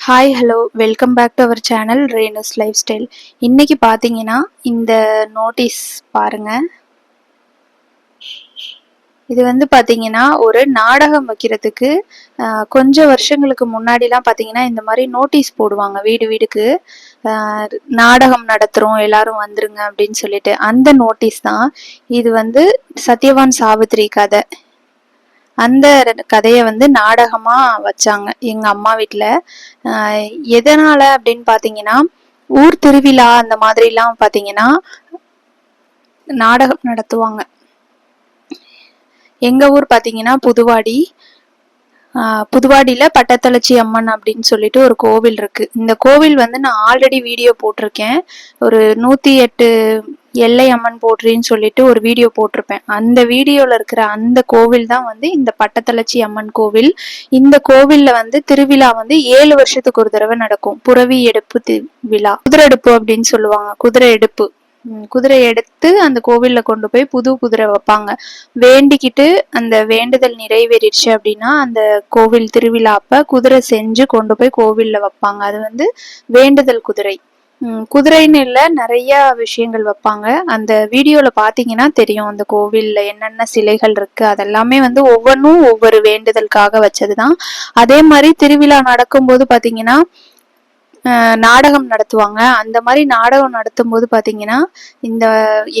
Hi hello welcome back to our channel Renu's life style. இன்னைக்கு பார்த்தீங்கன்னா இந்த நோட்டீஸ் பாருங்க. இது வந்து பார்த்தீங்கன்னா ஒரு நாடகம் வைக்கிறதுக்கு கொஞ்சம் வருஷங்களுக்கு முன்னாடிலாம் பார்த்தீங்கன்னா இந்த மாதிரி நோட்டீஸ் போடுவாங்க வீடு வீடுக்கு. நாடகம் நடத்துகிறோம் எல்லாரும் வந்துருங்க அப்படின்னு சொல்லிட்டு அந்த நோட்டீஸ் தான் இது. வந்து சத்யவான் சாவித்திரி கதை, அந்த கதையை வந்து நாடகமா வச்சாங்க எங்க அம்மா வீட்டுல. எதனால அப்படின்னு பாத்தீங்கன்னா ஊர் திருவிழா அந்த மாதிரி எல்லாம் பாத்தீங்கன்னா நாடகம் நடத்துவாங்க. எங்க ஊர் பாத்தீங்கன்னா புதுவாடி. புதுவாடியில பட்டத்தளச்சி அம்மன் அப்படின்னு சொல்லிட்டு ஒரு கோவில் இருக்கு. இந்த கோவில் வந்து நான் ஆல்ரெடி வீடியோ போட்டிருக்கேன். ஒரு 108 எல்லை அம்மன் போற்றின்னு சொல்லிட்டு ஒரு வீடியோ போட்டிருப்பேன். அந்த வீடியோல இருக்கிற அந்த கோவில் தான் வந்து இந்த பட்டத்தளச்சி அம்மன் கோவில். இந்த கோவில்ல வந்து திருவிழா வந்து 7 வருஷத்துக்கு ஒரு தடவை நடக்கும். புறவி எடுப்பு விழா, குதிரை எடுப்பு அப்படின்னு சொல்லுவாங்க. குதிரை எடுப்பு, குதிரை எடுத்து அந்த கோவில்ல கொண்டு போய் புது குதிரை வைப்பாங்க. வேண்டிக்கிட்டு அந்த வேண்டுதல் நிறைவேறிடுச்சு அப்படின்னா அந்த கோவில் திருவிழா அப்ப குதிரை செஞ்சு கொண்டு போய் கோவில்ல வைப்பாங்க. அது வந்து வேண்டுதல் குதிரை. குதிரைன்னு இல்ல, நிறைய விஷயங்கள் வைப்பாங்க. அந்த வீடியோல பாத்தீங்கன்னா தெரியும் அந்த கோவில்ல என்னென்ன சிலைகள் இருக்கு. அதெல்லாமே வந்து ஒவ்வொன்றும் ஒவ்வொரு வேண்டுதலுக்காக வச்சதுதான். அதே மாதிரி திருவிழா நடக்கும்போது பாத்தீங்கன்னா நாடகம் நடத்துவாங்க. அந்த மாதிரி நாடகம் நடத்தும் போது பாத்தீங்கன்னா இந்த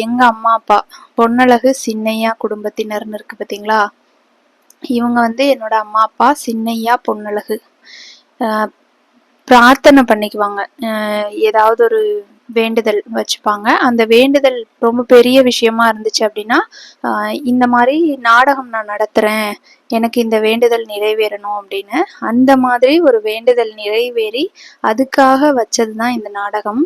எங்க அம்மா அப்பா பொன்னழகு சின்னையா குடும்பத்தினர்னு இருக்கு பாத்தீங்களா, இவங்க வந்து என்னோட அம்மா அப்பா சின்னையா பொன்னழகு பிரார்த்தனை பண்ணிக்குவாங்க. ஏதாவது ஒரு வேண்டுதல் வச்சுப்பாங்க. அந்த வேண்டுதல் ரொம்ப பெரிய விஷயமா இருந்துச்சு அப்படின்னா இந்த மாதிரி நாடகம் நான் நடத்துறேன், எனக்கு இந்த வேண்டுதல் நிறைவேறணும் அப்படின்னு அந்த மாதிரி ஒரு வேண்டுதல் நிறைவேறி அதுக்காக வச்சதுதான் இந்த நாடகம்.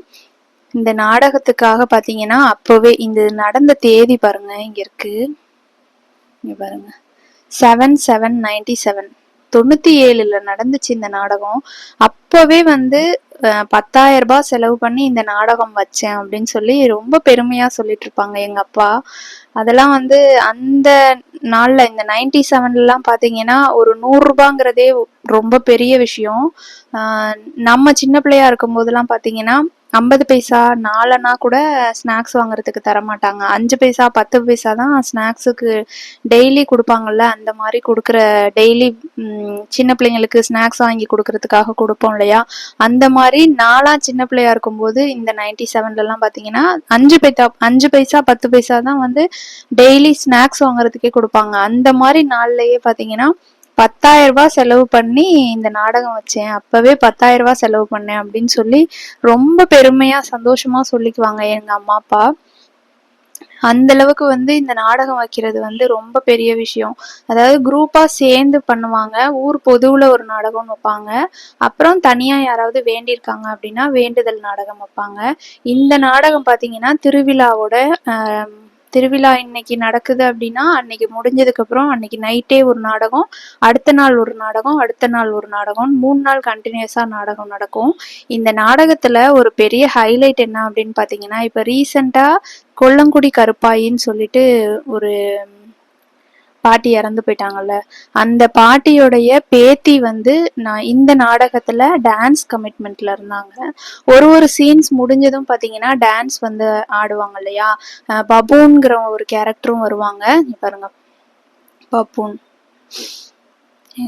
இந்த நாடகத்துக்காக பாத்தீங்கன்னா அப்பவே இந்த நடந்த தேதி பாருங்க, இங்க இருக்கு, இங்க பாருங்க, 7/7/97 97ல நடந்துச்சு இந்த நாடகம். அப்பவே வந்து 10,000 ரூபாய் செலவு பண்ணி இந்த நாடகம் வச்சேன் அப்படின்னு சொல்லி ரொம்ப பெருமையா சொல்லிட்டு இருப்பாங்க எங்க அப்பா. அதெல்லாம் வந்து அந்த நாள்ல இந்த 97லாம் பாத்தீங்கன்னா ஒரு 100 ரூபாங்கிறதே ரொம்ப பெரிய விஷயம். நம்ம சின்ன பிள்ளையா இருக்கும் போதெல்லாம் பாத்தீங்கன்னா 50 பைசா 4 கூட ஸ்நாக்ஸ் வாங்குறதுக்கு தரமாட்டாங்க. 5 பைசா 10 பைசா தான் ஸ்நாக்ஸுக்கு டெய்லி கொடுப்பாங்கல்ல. அந்த மாதிரி கொடுக்குற டெய்லி சின்ன பிள்ளைங்களுக்கு ஸ்நாக்ஸ் வாங்கி கொடுக்கறதுக்காக கொடுப்போம் இல்லையா, அந்த மாதிரி நாலாம் சின்ன பிள்ளையா இருக்கும்போது இந்த 97லலாம் பாத்தீங்கன்னா 5 பைசா 10 பைசா தான் வந்து டெய்லி ஸ்நாக்ஸ் வாங்குறதுக்கே கொடுப்பாங்க. அந்த மாதிரி நாள்லயே பாத்தீங்கன்னா 10,000 ரூபாய் செலவு பண்ணி இந்த நாடகம் வச்சேன், அப்பவே 10,000 ரூபாய் செலவு பண்ணேன் அப்படின்னு சொல்லி ரொம்ப பெருமையா சந்தோஷமா சொல்லிக்குவாங்க எங்க அம்மா அப்பா. அந்த அளவுக்கு வந்து இந்த நாடகம் வைக்கிறது வந்து ரொம்ப பெரிய விஷயம். அதாவது குரூப்பா சேர்ந்து பண்ணுவாங்க. ஊர் பொதுவுல ஒரு நாடகம் வைப்பாங்க. அப்புறம் தனியா யாராவது வேண்டியிருக்காங்க அப்படின்னா வேண்டுதல் நாடகம் வைப்பாங்க. இந்த நாடகம் பாத்தீங்கன்னா திருவிழாவோட திருவிழா இன்னைக்கு நடக்குது அப்படின்னா அன்னைக்கு முடிஞ்சதுக்கு அப்புறம் அன்னைக்கு நைட்டே ஒரு நாடகம், அடுத்த நாள் ஒரு நாடகம், அடுத்த நாள் ஒரு நாடகம், 3 நாள் கண்டினியூஸா நாடகம் நடக்கும். இந்த நாடகத்துல ஒரு பெரிய ஹைலைட் என்ன அப்படின்னு பாத்தீங்கன்னா, இப்ப ரீசெண்டா கொல்லங்குடி கருப்பாயின்னு சொல்லிட்டு ஒரு பாட்டி இறந்து போயிட்டாங்கல்ல, அந்த பாட்டியோடைய பேத்தி வந்து நான் இந்த நாடகத்துல டான்ஸ் கமிட்மெண்ட்ல இருந்தாங்க. ஒரு சீன்ஸ் முடிஞ்சதும் பாத்தீங்கன்னா டான்ஸ் வந்து ஆடுவாங்க இல்லையா, பபூன்கிற ஒரு கேரக்டரும் வருவாங்க. பாருங்க, பபூன்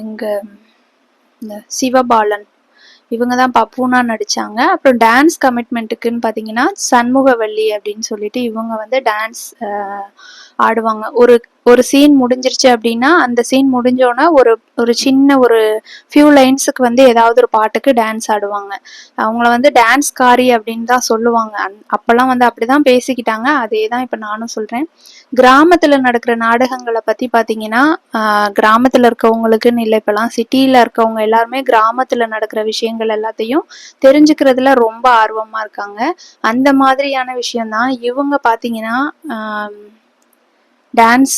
எங்க இந்த சிவபாலன் இவங்கதான் பப்பூனா நடிச்சாங்க. அப்புறம் டான்ஸ் கமிட்மெண்ட்டுக்குன்னு பாத்தீங்கன்னா சண்முகவல்லி அப்படின்னு சொல்லிட்டு இவங்க வந்து டான்ஸ் ஆடுவாங்க. ஒரு சீன் முடிஞ்சிருச்சு அப்படின்னா அந்த சீன் முடிஞ்சோன்னா ஒரு சின்ன ஒரு ஃபியூ லைன்ஸுக்கு வந்து ஏதாவது ஒரு பாட்டுக்கு டான்ஸ் ஆடுவாங்க. அவங்கள வந்து டான்ஸ் காரி அப்படின்னு தான் சொல்லுவாங்க. அப்பெல்லாம் வந்து அப்படிதான் பேசிக்கிட்டாங்க. அதே தான் இப்ப நானும் சொல்றேன். கிராமத்துல நடக்கிற நாடகங்களை பத்தி பாத்தீங்கன்னா கிராமத்துல இருக்கவங்களுக்குன்னு இல்லை, இப்பெல்லாம் சிட்டியில இருக்கவங்க எல்லாருமே கிராமத்துல நடக்கிற விஷயங்கள் எல்லாத்தையும் தெரிஞ்சுக்கிறதுல ரொம்ப ஆர்வமா இருக்காங்க. அந்த மாதிரியான விஷயம்தான் இவங்க பாத்தீங்கன்னா டான்ஸ்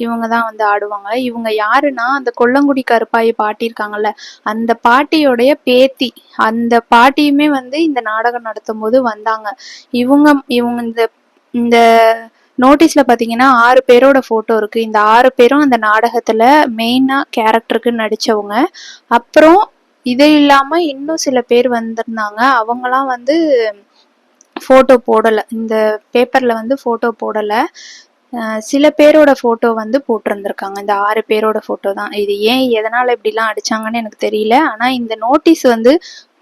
இவங்க தான் வந்து ஆடுவாங்க. இவங்க யாருன்னா அந்த கொல்லங்குடி கருப்பாயி பாட்டி இருக்காங்கல்ல, அந்த பாட்டியோடைய பேத்தி. அந்த பாட்டியுமே வந்து இந்த நாடகம் நடத்தும் போது வந்தாங்க. இவங்க இந்த நோட்டீஸ்ல பாத்தீங்கன்னா 6 பேரோட போட்டோ இருக்கு. இந்த 6 பேரும் அந்த நாடகத்துல மெயினா கேரக்டருக்கு நடிச்சவங்க. அப்புறம் இது இல்லாம இன்னும் சில பேர் வந்திருந்தாங்க. அவங்கலாம் வந்து ஃபோட்டோ போடல. இந்த பேப்பர்ல வந்து ஃபோட்டோ போடல. சில பேரோட ஃபோட்டோ வந்து போட்டிருந்திருக்காங்க. இந்த 6 பேரோட ஃபோட்டோ தான். இது ஏன் எதனால இப்படிலாம் அடிச்சாங்கன்னு எனக்கு தெரியல. ஆனா இந்த நோட்டீஸ் வந்து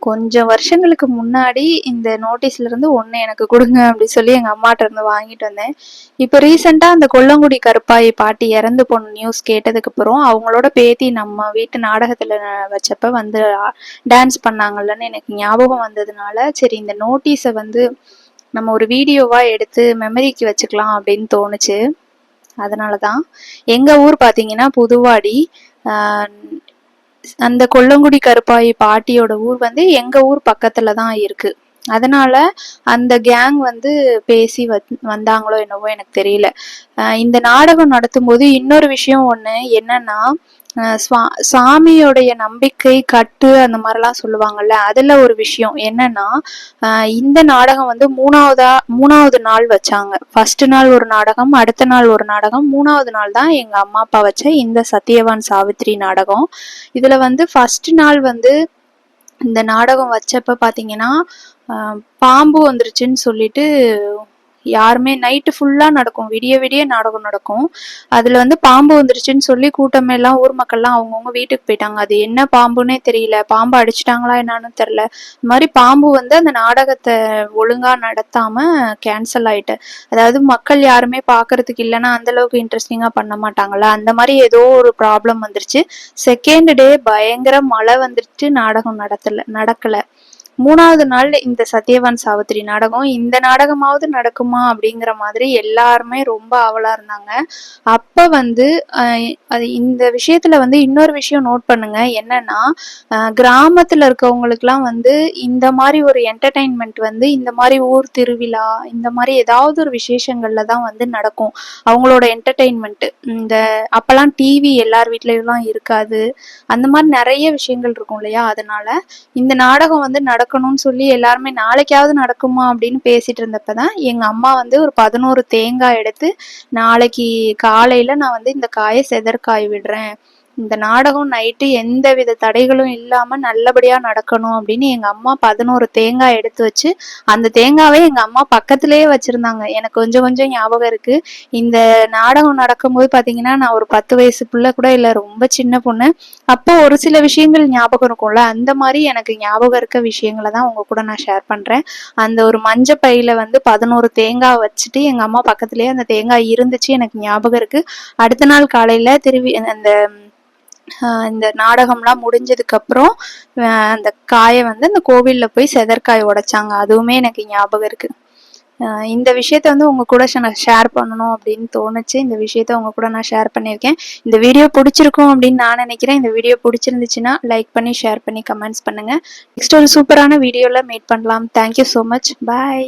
கொஞ்சம் வருஷங்களுக்கு முன்னாடி இந்த நோட்டீஸ்ல இருந்து ஒண்ணு எனக்கு கொடுங்க அப்படி சொல்லி எங்க அம்மாட்ட இருந்து வாங்கிட்டு வந்தேன். இப்போ ரீசெண்டா அந்த கொல்லங்குடி கருப்பாயி பாட்டி இறந்து போன நியூஸ் கேட்டதுக்கு அப்புறம் அவங்களோட பேத்தி நம்ம வீட்டு நாடகத்துல வச்சப்ப வந்து டான்ஸ் பண்ணாங்கல்லன்னு எனக்கு ஞாபகம் வந்ததுனால சரி இந்த நோட்டீஸை வந்து நம்ம ஒரு வீடியோவா எடுத்து மெமரிக்கு வச்சுக்கலாம் அப்படின்னு தோணுச்சு. அதனாலதான். எங்க ஊர் பாத்தீங்கன்னா புதுவாடி. அந்த கொல்லங்குடி கருப்பாயி பாட்டியோட ஊர் வந்து எங்க ஊர் பக்கத்துலதான் இருக்கு. அதனால அந்த கேங் வந்து பேசி வந்தாங்களோ என்னவோ எனக்கு தெரியல. இந்த நாடகம் நடத்தும் போது இன்னொரு விஷயம் ஒண்ணு என்னன்னா, சாமியோடைய நம்பிக்கை கட்டு அந்த மாதிரிலாம் சொல்லுவாங்கல்ல, அதுல ஒரு விஷயம் என்னன்னா, இந்த நாடகம் வந்து மூணாவது நாள் வச்சாங்க. ஃபர்ஸ்ட் நாள் ஒரு நாடகம், அடுத்த நாள் ஒரு நாடகம், 3வது நாள் தான் எங்க அம்மா அப்பா வச்ச இந்த சத்தியவான் சாவித்திரி நாடகம். இதுல வந்து ஃபர்ஸ்ட் நாள் வந்து இந்த நாடகம் வச்சப்ப பாத்தீங்கன்னா பாம்பு வந்துருச்சுன்னு சொல்லிட்டு யாருமே நைட்டு ஃபுல்லா நடக்கும், விடிய விடிய நாடகம் நடக்கும். அதுல வந்து பாம்பு வந்துருச்சுன்னு சொல்லி கூட்டம் எல்லாம் ஊர் மக்கள்லாம் அவங்கவுங்க வீட்டுக்கு போயிட்டாங்க. அது என்ன பாம்புன்னே தெரியல, பாம்பு அடிச்சிட்டாங்களா என்னன்னு தெரியல. இந்த மாதிரி பாம்பு வந்து அந்த நாடகத்தை ஒழுங்கா நடத்தாம கேன்சல் ஆயிட்டு, அதாவது மக்கள் யாருமே பாக்குறதுக்கு இல்லைன்னா அந்த அளவுக்கு இன்ட்ரெஸ்டிங்கா பண்ண மாட்டாங்கல்ல, அந்த மாதிரி ஏதோ ஒரு ப்ராப்ளம் வந்துருச்சு. செகண்ட் டே பயங்கர மழை வந்துருச்சு, நாடகம் நடக்கல. 3வது நாள் இந்த சத்தியவான் சாவித்திரி நாடகம், இந்த நாடகமாவது நடக்குமா அப்படிங்கிற மாதிரி எல்லாருமே ரொம்ப ஆவலா இருந்தாங்க. அப்ப வந்து அது இந்த விஷயத்துல வந்து இன்னொரு விஷயம் நோட் பண்ணுங்க. என்னன்னா, கிராமத்துல இருக்கவங்களுக்குலாம் வந்து இந்த மாதிரி ஒரு என்டர்டைன்மெண்ட் வந்து இந்த மாதிரி ஊர் திருவிழா இந்த மாதிரி ஏதாவது ஒரு விசேஷங்கள்ல தான் வந்து நடக்கும். அவங்களோட என்டர்டைன்மெண்ட் இந்த அப்பெல்லாம் டிவி எல்லார் வீட்லயும் இருக்காது. அந்த மாதிரி நிறைய விஷயங்கள் இருக்கும் இல்லையா. அதனால இந்த நாடகம் வந்து நடக்கணும்னு சொல்லி எல்லாருமே நாளைக்காவது நடக்குமா அப்படின்னு பேசிட்டு இருந்தப்பதான் எங்க அம்மா வந்து ஒரு 11 தேங்காய் எடுத்து, நாளைக்கு காலையில நான் வந்து இந்த காயை செதற்காய் விடுறேன், இந்த நாடகம் நைட்டு எந்த வித தடைகளும் இல்லாம நல்லபடியா நடக்கணும் அப்படின்னு எங்க அம்மா 11 தேங்காய் எடுத்து வச்சு, அந்த தேங்காவை எங்க அம்மா பக்கத்திலேயே வச்சிருந்தாங்க. எனக்கு கொஞ்சம் கொஞ்சம் ஞாபகம் இருக்கு. இந்த நாடகம் நடக்கும்போது பாத்தீங்கன்னா நான் ஒரு 10 வயசு பிள்ளை கூட இல்ல, ரொம்ப சின்ன பொண்ணு. அப்போ ஒரு சில விஷயங்கள் ஞாபகம் இருக்கும்ல, அந்த மாதிரி எனக்கு ஞாபகம் இருக்க விஷயங்களை தான் உங்க கூட நான் ஷேர் பண்றேன். அந்த ஒரு மஞ்ச பையில வந்து 11 தேங்காய் வச்சுட்டு எங்க அம்மா பக்கத்திலேயே அந்த தேங்காய் இருந்துச்சு, எனக்கு ஞாபகம் இருக்கு. அடுத்த நாள் காலையில அந்த இந்த நாடகம்லாம் முடிஞ்சதுக்கு அப்புறம் அந்த காயை வந்து அந்த கோவில்ல போய் செதற்காய் உடைச்சாங்க. அதுவுமே எனக்கு ஞாபகம் இருக்கு. இந்த விஷயத்த வந்து உங்க கூட நான் ஷேர் பண்ணணும் அப்படின்னு தோணுச்சு. இந்த விஷயத்த உங்க கூட நான் ஷேர் பண்ணியிருக்கேன். இந்த வீடியோ பிடிச்சிருக்கும் அப்படின்னு நான் நினைக்கிறேன். இந்த வீடியோ பிடிச்சிருந்துச்சுன்னா லைக் பண்ணி ஷேர் பண்ணி கமெண்ட்ஸ் பண்ணுங்க. நெக்ஸ்ட் ஒரு சூப்பரான வீடியோல மீட் பண்ணலாம். Thank you so much. பாய்.